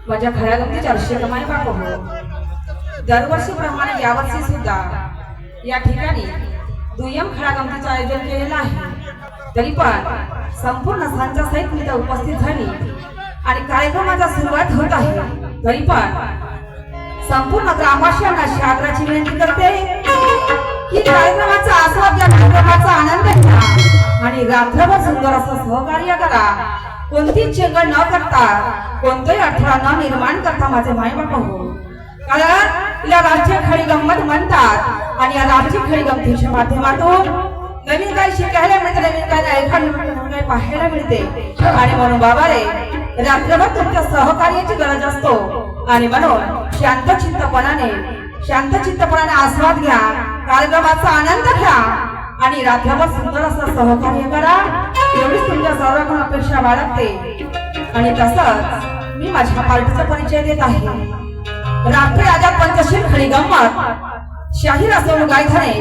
माझ्या खऱ्या गमतीच्या अर्षकमाय बाप हो दरवर्षीप्रमाणे यावर्षी सुद्धा या ठिकाणी दुय्यम खऱ्या गमतीचं आयोजन केलेलं आहे। तरी पण संपूर्ण संचा सहित मी उपस्थित झाली आणि कार्यक्रमाचा सुरुवात होत आहे। तरी पण संपूर्ण ग्रामवासियांना शाग्राची विनंती करते की कार्यक्रमाचा आस्वाद घ्या, कार्यक्रमाचा आनंद घ्या आणि रात्रभर सुंदर असं सहकार्य करा। कोणतीच चेंगड न करता, कोणताही अडथळा न निर्माण करता माझे मायबाप हो। कारण या राष्ट्रीय खडी गंमत म्हणतात आणि या राष्ट्रीय खडी गमतीच्या माध्यमातून नवीन काही शिकायला मिळते, नवीन काही ऐकायला मिळते, नवीन काही पाहायला मिळते। आणि म्हणून बाबा रे रात्रभर तुमच्या सहकार्याची गरज असतो आणि म्हणून शांत चित्तपणाने आस्वाद घ्या, कार्यक्रमाचा आनंद घ्या आणि रात्रभर सुंदर असं सहकार्य करा। एवढीच तुमच्या सर्वांना अपेक्षा बाळगते आणि तसंच मी माझ्या पार्टीचा परिचय देत आहे। राष्ट्रीय आझाद पंचशील खडी गंमत शाहीर असोन गायधने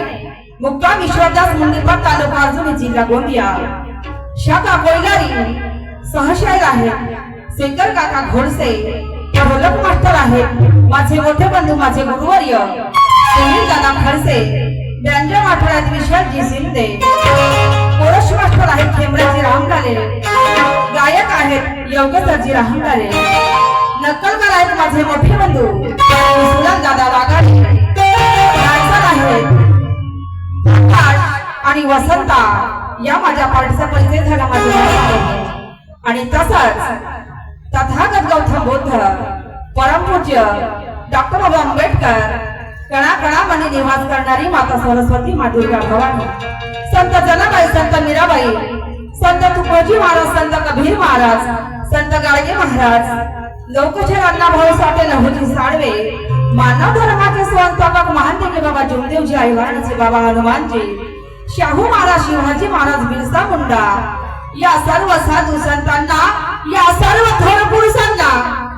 मुक्काम ईश्वरदास मुंडीपर तालुका अर्जुनी जिल्हा गोंदिया शाखा कोयलारी सहशायर आहेत शेखर काका घोडसे, ढोलक मास्टर आहेत माझे मोठे बंधू माझे गुरुवर्य सुनील दादा खडसे, व्यंजन मास्टर आहेत विशालजी शिंदे, कोरस मास्टर आहेत खेमराजी रामकाले, गायक आहेत योगेशजी रामकाले, नक्कलकार आहेत माझे मोठे बंधू सुनील दादा वाघाडे, डान्सर आहेत आणि वसंता। या माझ्या पार्टीचा परिचय झाला माझ्या आणि तसंच तथागत गौतम बुद्ध परमपूज्य डॉक्टर बाबा आंबेडकर, कणा कणामध्ये निवास करणारी माता सरस्वती माँ दुर्गा भवानी, संत जनाबाई, संत मीराबाई, संत तुकोजी महाराज, संत कबीर महाराज, संत गाडगे महाराज, लोकशाहीर अण्णाभाऊ साठे, लहुजी साळवे, मानव धर्माचे संस्थापक महान बाबा जमदेवजी आईवाणीचे बाबा हनुमानजी, शाहू महाराज, शिवाजी महाराज, बिरसा मुंडा, या सर्व साधू संतांना, या सर्व थोर पुरुषांना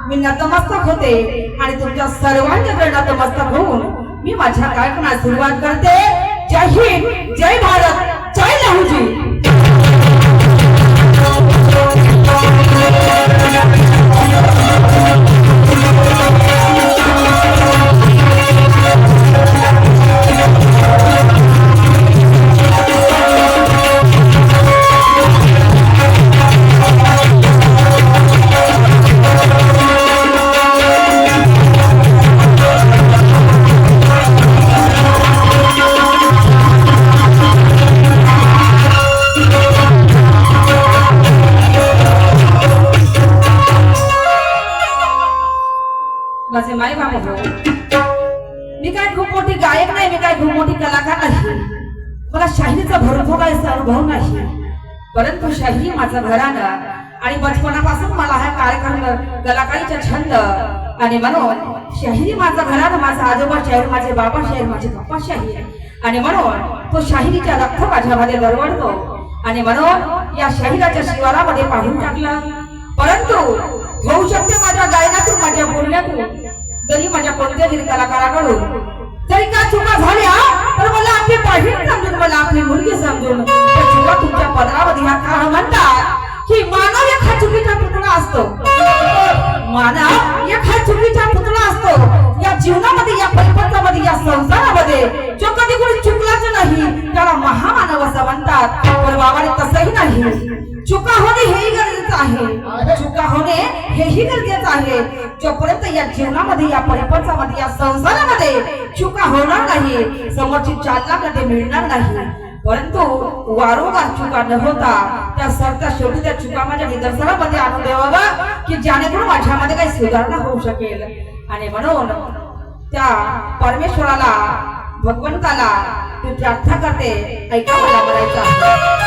मी नतमस्तक होते आणि तुमच्या सर्वांच्या नतमस्तक होऊन मी माझ्या कार्यक्रमाला सुरुवात करते। जय हिंद, जय भारत, जय लहुजी। माझे माय बाबा हो, मी काय खूप मोठी गायक नाही, मी काय खूप मोठी कलाकार नाही, मला शाहिरीचा भरपूर काही अनुभव नाही, परंतु शाहिरी माझं घराणं आणि बचपनापासून मला हा कार्यक्रम कलाकारीचा छंद आणि म्हणून शाहिरी माझं घराणं, माझा आजोबा शाहीर, माझे बाबा शाहीर, माझे पप्पा शाहीर आणि म्हणून तो शाहिरीचा रक्त माझ्यामध्ये दरवळतो आणि म्हणून या शाहिराच्या शिवारामध्ये पाडून टाकलं। परंतु परंतु होऊ शकते माझ्या गायनातून, माझ्या बोलण्यातून, जरी माझ्या कोणत्या तरी कलाकाराकडून जरी का चुका झाल्या तर मला आपली बहीण समजून, मला आपली मुलगी समजून त्या चुका तुमच्या पदरामध्ये ह्या कारण म्हणतात की मानव एका चुकीचा पुतळा असतो, मानव एका चुकीचा पुतळा असतो या जीवनामध्ये, या परिपत्रामध्ये, या संसारामध्ये जो कधी कोणी चुकलाच नाही त्याला महामानव असं म्हणतात. पण बाबाने तसंही नाही. चुका होणे हेही गरजेचं आहे, चुका होणे हेही गरजेचं आहे. जोपर्यंत या जीवनामध्ये, या परिपत्रामध्ये, या संसारामध्ये चुका होणार नाही, समोरची चालना कधी मिळणार नाही. परंतु वारंवार चुका न होता त्या सरता शेवटी त्या चुका माझ्या निदर्शनामध्ये आणून द्यावं की जेणेकरून माझ्यामध्ये काही सुधारणा होऊ शकेल. आणि म्हणून त्या परमेश्वराला, भगवंताला मी प्रार्थना करते, ऐका मला म्हणायचं.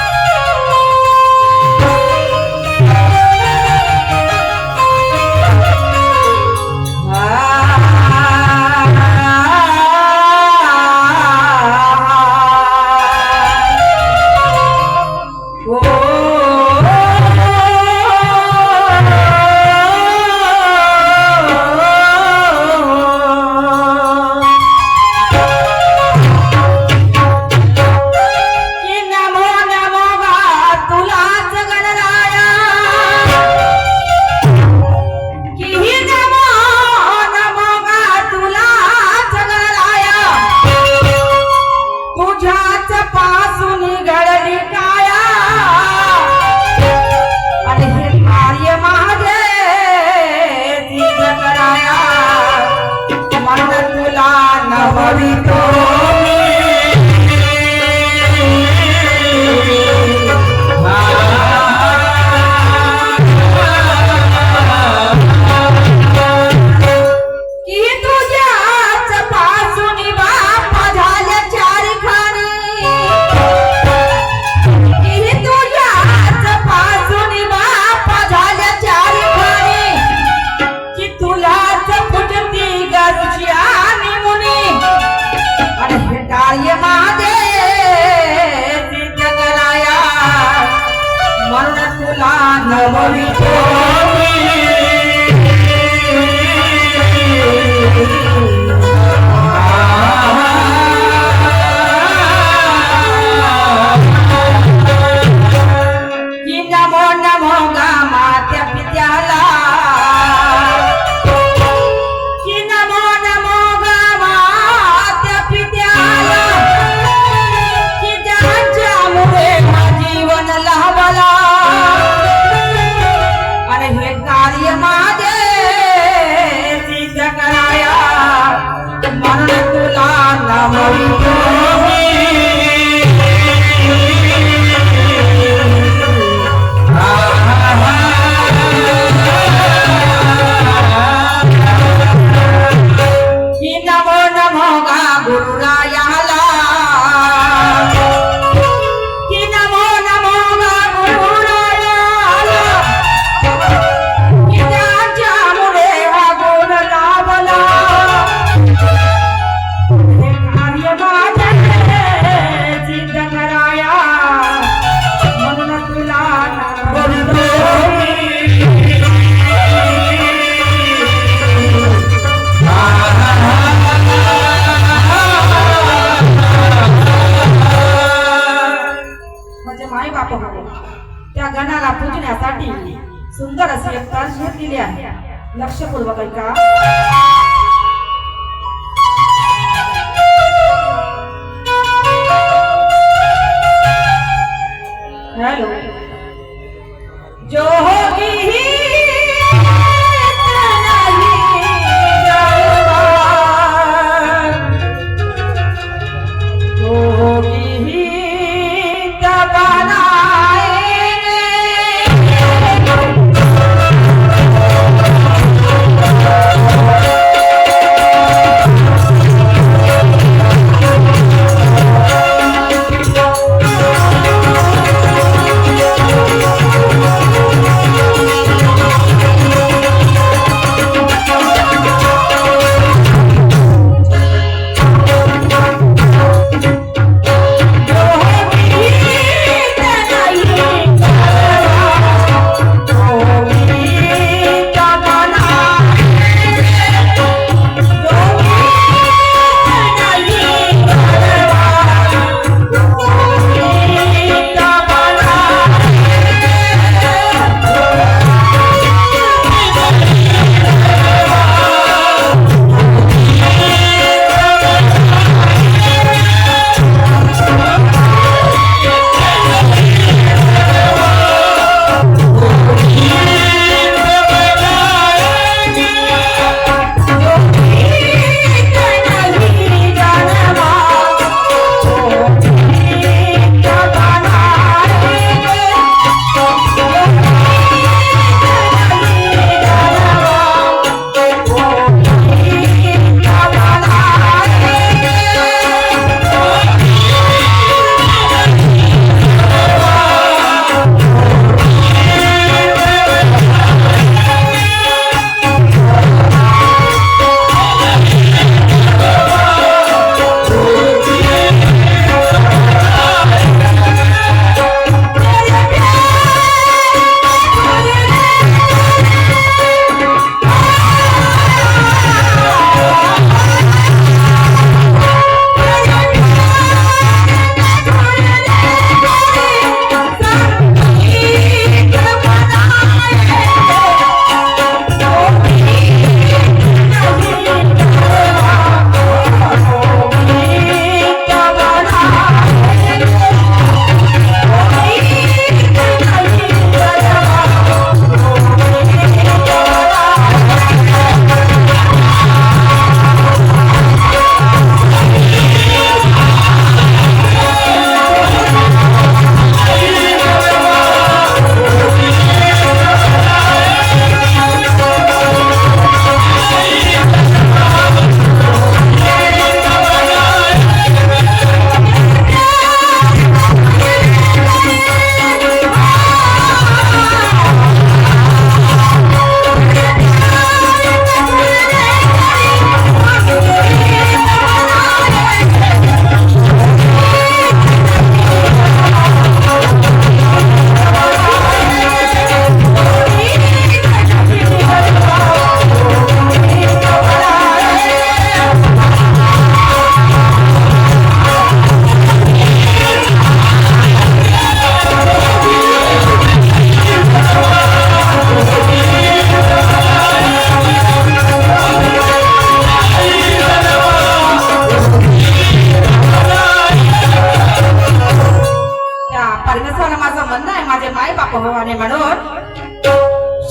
त्या गणाला पूजण्यासाठी सुंदर अशी एक तास घेतलेली आहे. लक्षपूर्वक ऐका. हेलो जोगी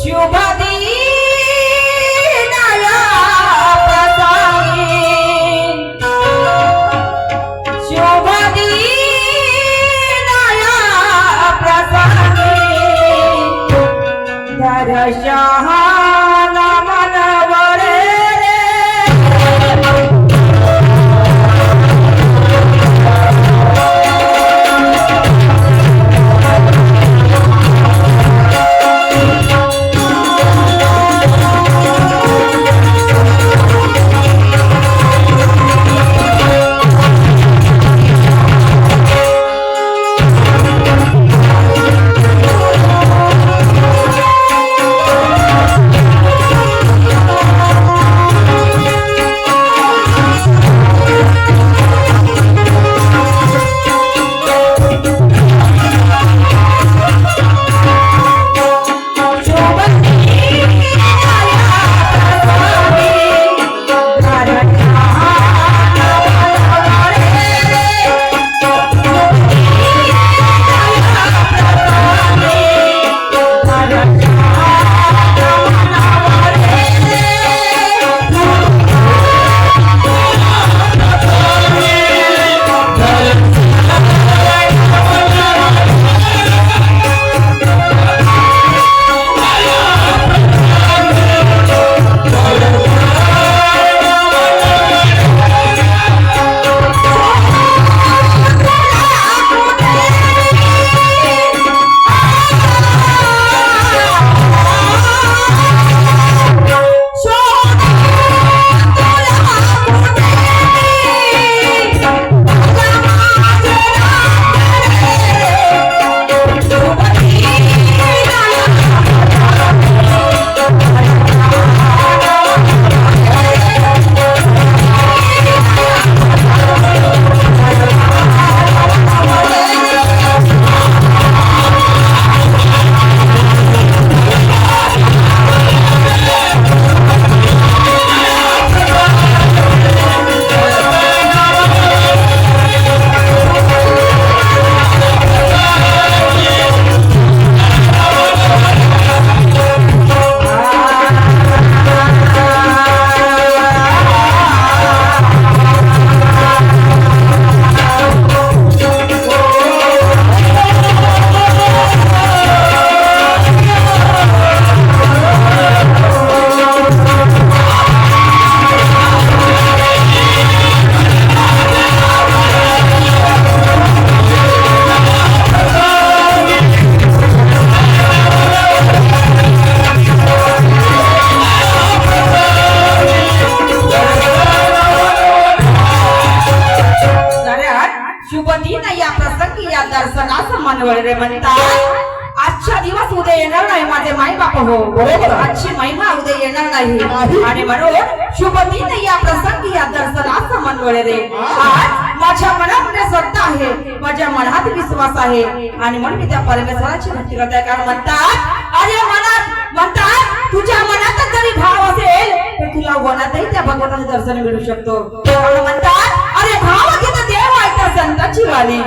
शुभ दिनाया प्रसंगी शुभ दिनाया प्रसंगी दर्शन मनवरे मनवळे म्हणतात आजच्या दिवस उद्या येणार नाही माझे माई बाप हो बरोबर आजची महिमा उद्या येणार नाही आणि म्हणून शुभ दिन या प्रसंगी या दर्शनाचं मनवळे रे आज माझ्या मनामध्ये श्रद्धा आहे माझ्या मनात विश्वास आहे आणि म्हणून मी त्या परमेश्वराची भक्ती करते कारण म्हणतात अरे मनात म्हणतात तुझ्या मनात जरी भाव असेल तर तुला वनातही त्या भगवंताचे दर्शन मिळू शकतो म्हणतात अरे भाव तिथं देव आहे त्या संताची वाणी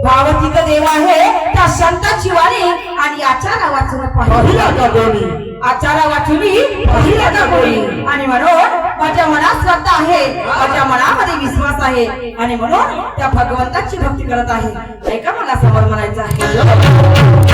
भाव तिथं देव आहे त्या संताची वाणी आणि आचारा वाचून पाहिला का कोणी आचारा वाचून पाहिला का कोणी आणि म्हणून माझ्या मनात श्रद्धा आहे माझ्या मनामध्ये विश्वास आहे आणि म्हणून त्या भगवंताची भक्ती करत आहे ऐका मला समोर म्हणायचं आहे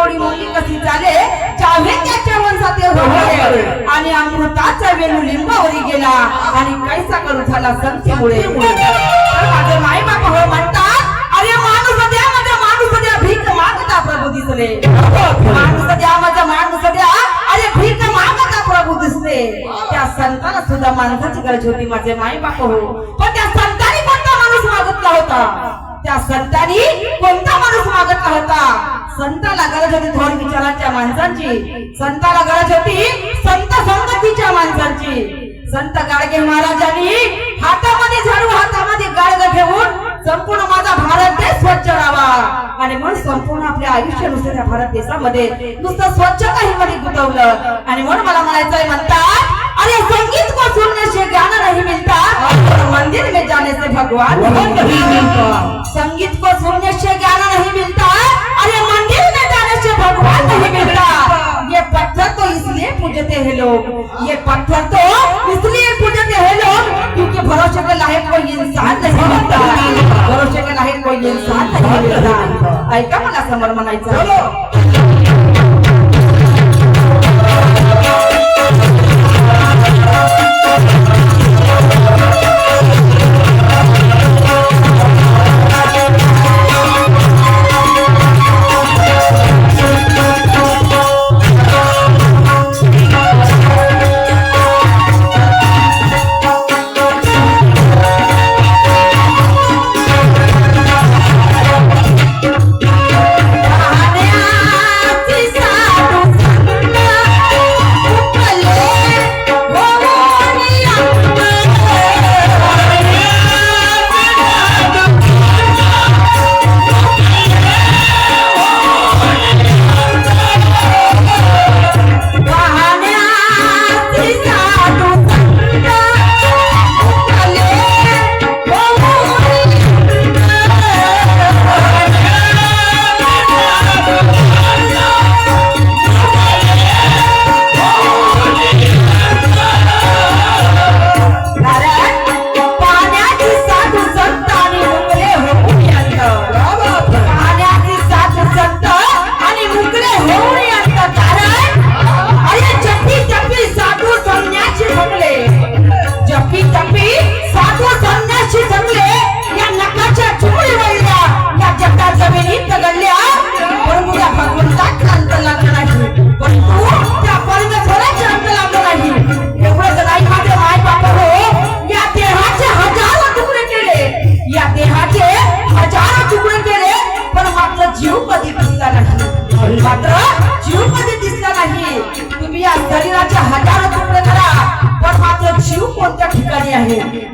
गोडी मुली कशी चाले जावे त्याच्या वंशात होते आणि अमृताचा वेणू लिंबावरी गेला आणि कैसा करू झाला संतीमुळे तर माझे माई बाप हो म्हणतात अरे माणूस द्या माझा माणूस द्या भीक मागता प्रभू दिसले माणूस द्या माझा माणूस द्या अरे भीक मागता प्रभू दिसले त्या संताला सुद्धा माणसाची गरज होती माझे माई बाप हो पण त्या संतांनी कोणता माणूस मागितला होता त्या संतांनी कोणता माणूस मागितला होता संताला गरज होती थोर विचारांच्या माणसांची संताला गरज होती संत संगतीच्या माणसांची संत गाडगे महाराजांनी हातामध्ये झाडू हातामध्ये गाडग घेऊन संपूर्ण माझा भारत देश स्वच्छ राहावा आणि म्हणून संपूर्ण आपले आयुष्य नुसतं त्या भारत देशामध्ये नुसतं स्वच्छताही मध्ये गुंतवलं आणि म्हणून मला म्हणायचंय म्हणतात अरे संगीत को सुनने से ज्ञान नहीं मिलता मंदिर में जाने से भगवान नहीं मिलता संगीत को सुनने से ज्ञान नहीं मिलता अरे मंदिर में जाने से भगवान नहीं मिलता ये पत्थर तो इसलिए पूजते हैं लोग ये पत्थर तो इसलिए पूजते हैं लोग क्योंकि भरोसे के लायक कोई इंसान नहीं मिलता भरोसे के लायक कोई इंसान नहीं मिलता ऐका मला समोर म्हणायचं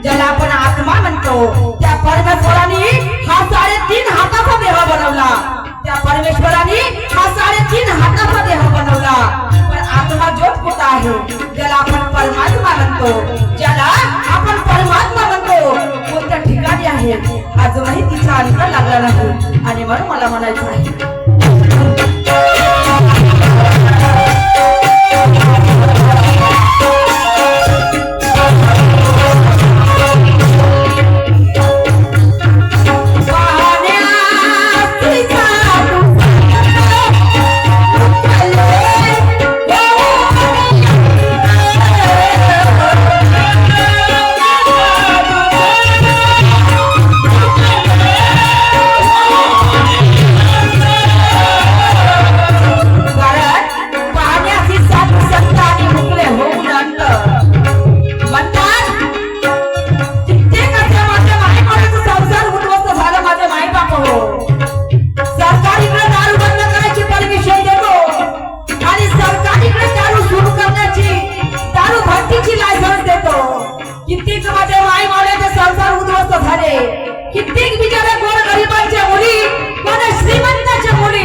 ज्याला आपण आत्मा म्हणतो त्या परमेश्वराने हा 3.5 हाताचा देह बनवला त्या परमेश्वराने हा 3.5 हाताचा देह बनवला पण आत्मा ज्योत कुठे आहे ज्याला आपण परमात्मा म्हणतो ज्याला आपण परमात्मा म्हणतो कोणत्या ठिकाणी आहे अजूनही तिचा अंत लागला नाही आणि म्हणून मला म्हणायचं आहे कित्येक बिचारे गोर गरिबांच्या मुली कोणा श्रीमंताच्या मुली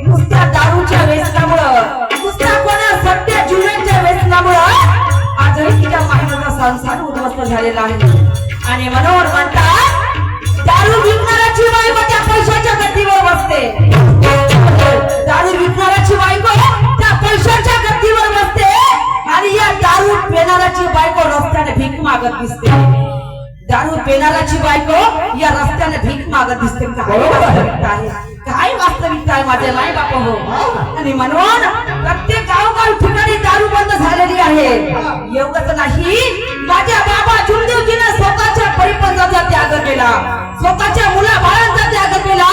नुसत्या दारूच्या व्यसनामुळं नुसत्या कोणा सत्य जीवनाच्या व्यसनामुळं आजही तिच्या माहितीचा संसार उद्ध्वस्त झालेला आहे आणि मनोहर म्हणतात दारू विकणाऱ्याची बायको त्या पैशाच्या गतीवर बसते दारू विकणाऱ्याची बायको त्या पैशाच्या गतीवर बसते आणि या दारू पिणाऱ्याची बायको रस्त्याने भीक मागत दिसते दारू पिणाऱ्याची बायको या रस्त्याने भीक मागत दिसते काय वास्तविकता आहे माझे माय बाप हो आणि म्हणून प्रत्येक गावोगाव ठिकाणी दारू बंद झालेली आहे. एवढंच नाही, माझ्या बाबा चुंदेवजीने स्वतःच्या परिपंथाचा त्याग केला, स्वतःच्या मुला बाळांचा त्याग केला.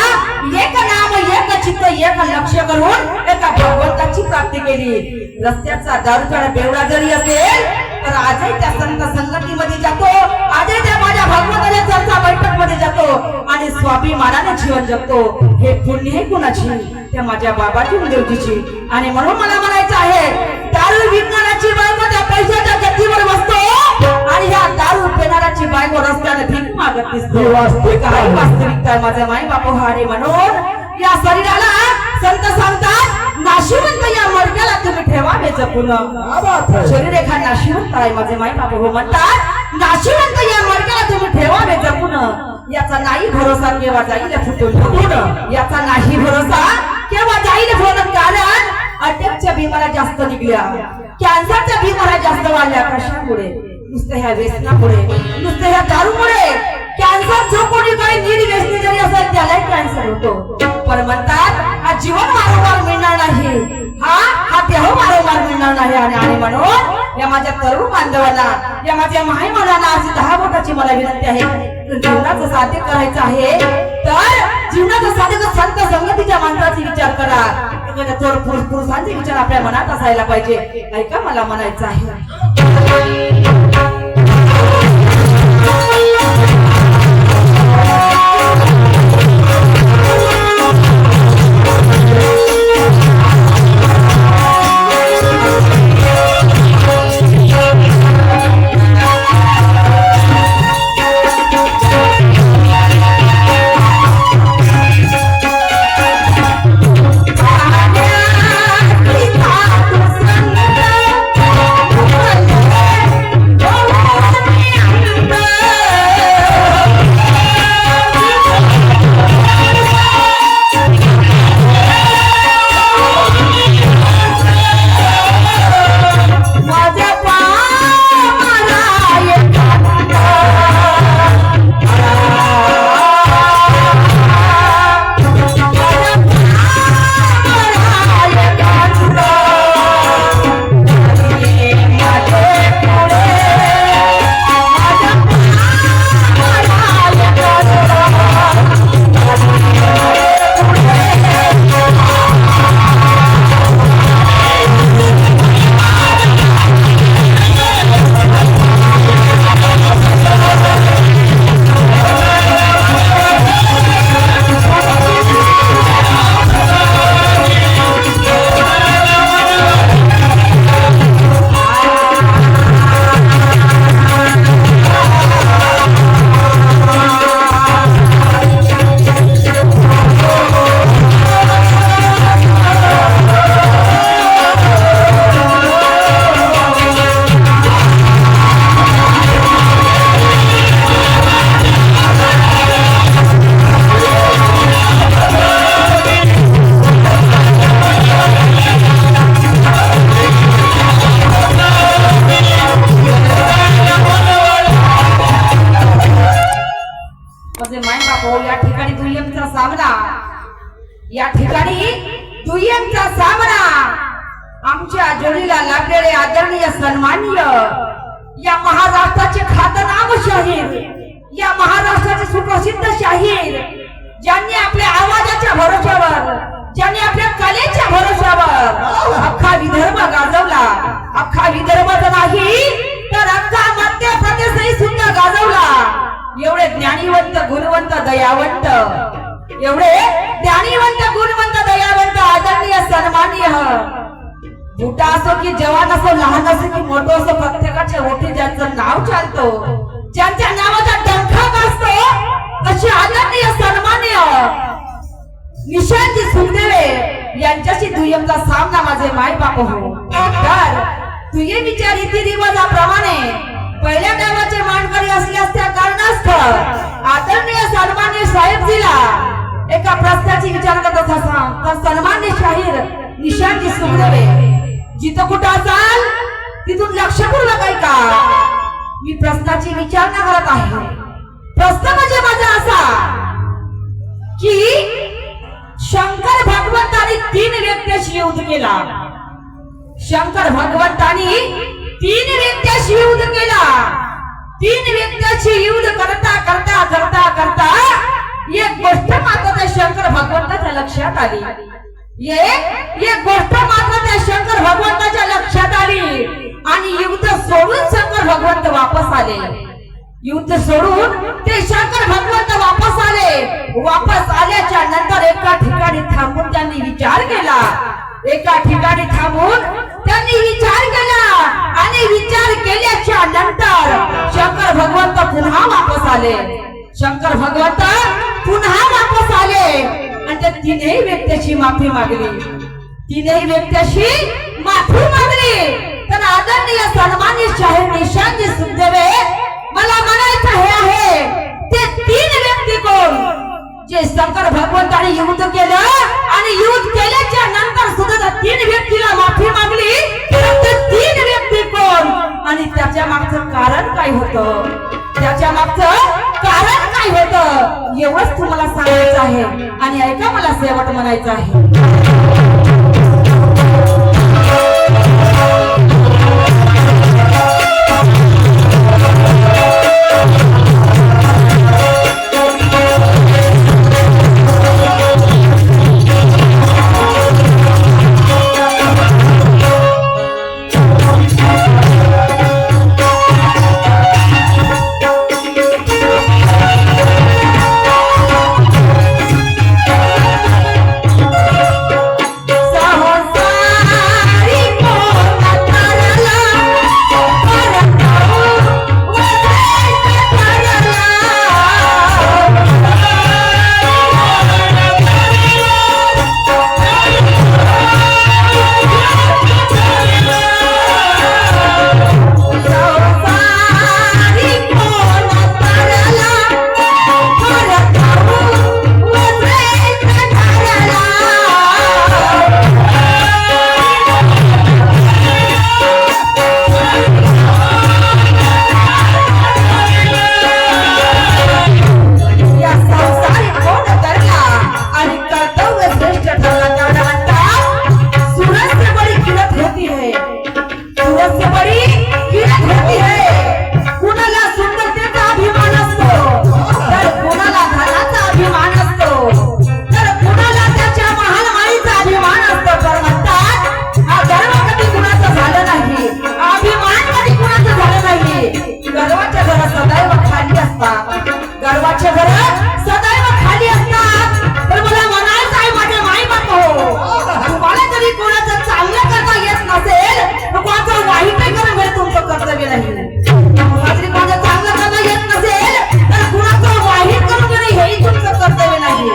एक नाम एक चित्त एक लक्ष्य करून एका भगवंताची प्राप्ती केली. रस्त्याचा दारूचा बेवडा जरी असेल तर आजही त्या संत संगतीमध्ये जातो, आजही त्या माझ्या भगवंताच्या चर्चा बैठक मध्ये जातो आणि स्वाभिमानाने जीवन जगतो. हे पुण्य आहे कुणाची? त्या माझ्या बाबा चुंदेवजीची. आणि म्हणून मला म्हणायचं आहे, दारू विकणाऱ्याची बायको त्या पैशाच्या गतीवर बसतो आणि ह्या दारू पिणाऱ्याची बायको रस्त्याने भीक मागत दिसतो. काही वास्तविकता माझ्या माई बापू आणि म्हणून या शरीराला संत सांगतात, नाशिवंत या मडक्याला तुम्ही ठेवावे जपून. शरीर एका नाशिवंत आहे माझे माई बापू म्हणतात, नाशिवंत या मडक्याला तुम्ही ठेवावे जपून. याचा नाही भरोसा केव्हा जाईल फुटून, याचा नाही भरोसा केव्हा जाईल फुटून. कारण अटॅकच्या बिमाऱ्या जास्त निघल्या, कॅन्सरच्या बिमाऱ्या जास्त वाढल्या. कशामुळे? नुसत्या ह्या व्यसनामुळे, नुसत्या ह्या दारूमुळे. कॅन्सर जो कोणी काही निर्व्यसनी जरी असेल त्यालाही कॅन्सर होतो. पण म्हणतात हा जीवन वारंवार मिळणार नाही, हा देह वारंवार मिळणार नाही. आणि म्हणून या माझ्या तरुण बांधवांना, या माझ्या माई मुलांना अशी 10 बोटाची मला विनंती आहे, जीवनाचं साध्य करायचं आहे तर जीवनाचं साध्य संत संगतीच्या माणसाचा विचार करा. पुरुषांचे विचार आपल्या मनात असायला पाहिजे. ऐका मला म्हणायचं आहे, या ठिकाणी दुय्यमचा सामना आमच्या जोडीला लागलेले आदरणीय सन्माननीय या महाराष्ट्राचे ख्यातनाम शाहीर, या महाराष्ट्राचे सुप्रसिद्ध शाहीर, ज्यांनी आपल्या आवाजाच्या भरोश्यावर, ज्यांनी आपल्या कलेच्या भरोश्यावर अख्खा विदर्भ गाजवला, अख्खा विदर्भच नाही तर अख्खा मध्य प्रदेशही सुद्धा गाजवला. एवढे ज्ञानीवंत, गुणवंत, दयावंत, एवढे ज्ञानीवंत, गुणवंत, दयावंत, आदरणीय सन्माननीय, मोठा असो की जवान असो, लहान असो की मोठं असो, प्रत्येकाच्या ओठी ज्यांचं नाव चालतो, ज्यांच्या नावाचा डंका असतो, अशी आदरणीय सन्माननीय निशांत सुखदेव यांच्याशी दुय्यमचा सामना माझे माय बाप हो. तर दुय्यमीच्या रीतिरिवाजाप्रमाणे पहिल्या नावाचे मानकरी असल्यास त्या कारणास्तव आदरणीय सन्माननीय साहेबजीला एका प्रश्नाची विचार करत असा. तर सन्माननीय शाहीर निशांत सुखदेव, जिथं कुठं असाल तिथून लक्षपूर्वक ऐका. मी प्रश्नाची विचारणा करत आहे. प्रश्न म्हणजे माझा असा की शंकर भगवंतानी 3 व्यक्तीशी युद्ध केला. शंकर भगवंतानी 3 व्यक्तीशी युद्ध केला. 3 व्यक्तीशी युद्ध करता करता करता करता एक गोष्ट मात्र त्या शंकर भगवंताच्या लक्षात आली. एक गोष्ट मात्र त्या शंकर भगवंताच्या लक्षात आली आणि युद्ध सोडून शंकर भगवंत वापस आले. युद्ध सोडून ते शंकर भगवंत वापस आले. वापस आल्याच्या नंतर एका ठिकाणी थांबून त्यांनी विचार केला. एका ठिकाणी थांबून त्यांनी विचार केला आणि विचार केल्याच्या नंतर शंकर भगवंत पुन्हा वापस आले. शंकर भगवंत पुन्हा वापस आले आणि त्या 3ही व्यक्तीची माफी मागली. 3ही व्यक्तीशी माफी मागली. तर आदरणीय सन्मानित शाहीर निशांतजी सुखदेवे, मला म्हणायचं हे आहे ते 3 व्यक्ती कोण जे शंकर भगवंताने युद्ध केलं आणि युद्ध केल्याच्या नंतर सुद्धा त्या 3 व्यक्तीला माफी मागली. ते 3 व्यक्ती कोण आणि त्याच्या मागचं कारण काय होतं, त्याच्या मागचं कारण काय होतं एवढंच तुम्हाला सांगायचं आहे. आणि ऐका, मला शेवट म्हणायचं आहे. गर्वाचे घर सदैव खाली असतात. तर मला म्हणायचं आहे माझे माई बाप हो, तुम्हाला जरी कोणाचं चांगलं करता येत नसेल तर कोणाचं वाईट करणं हे तुमचं कर्तव्य नाही. तुम्हाला जरी कोणाचं चांगलं करता येत नसेल तर कुणाचं वाईट करून घेणे हेही तुमचं कर्तव्य नाही.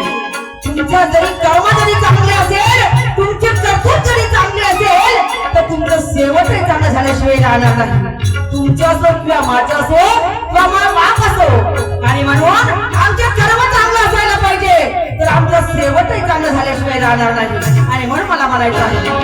तुमचं जरी कर्म जरी चांगले असेल, तुमचे कर्तव्य जरी चांगले असेल तर तुमचं शेवटही चांगलं झाल्याशिवाय राहणार नाही. तुमचं असो किंवा माझं असो किंवा माझा बाप असो. आणि म्हणून आमचे कर्म चांगलं असायला पाहिजे तर आमचं शेवटही चांगलं झाल्याशिवाय राहणार नाही. आणि म्हणून मला म्हणायचं आहे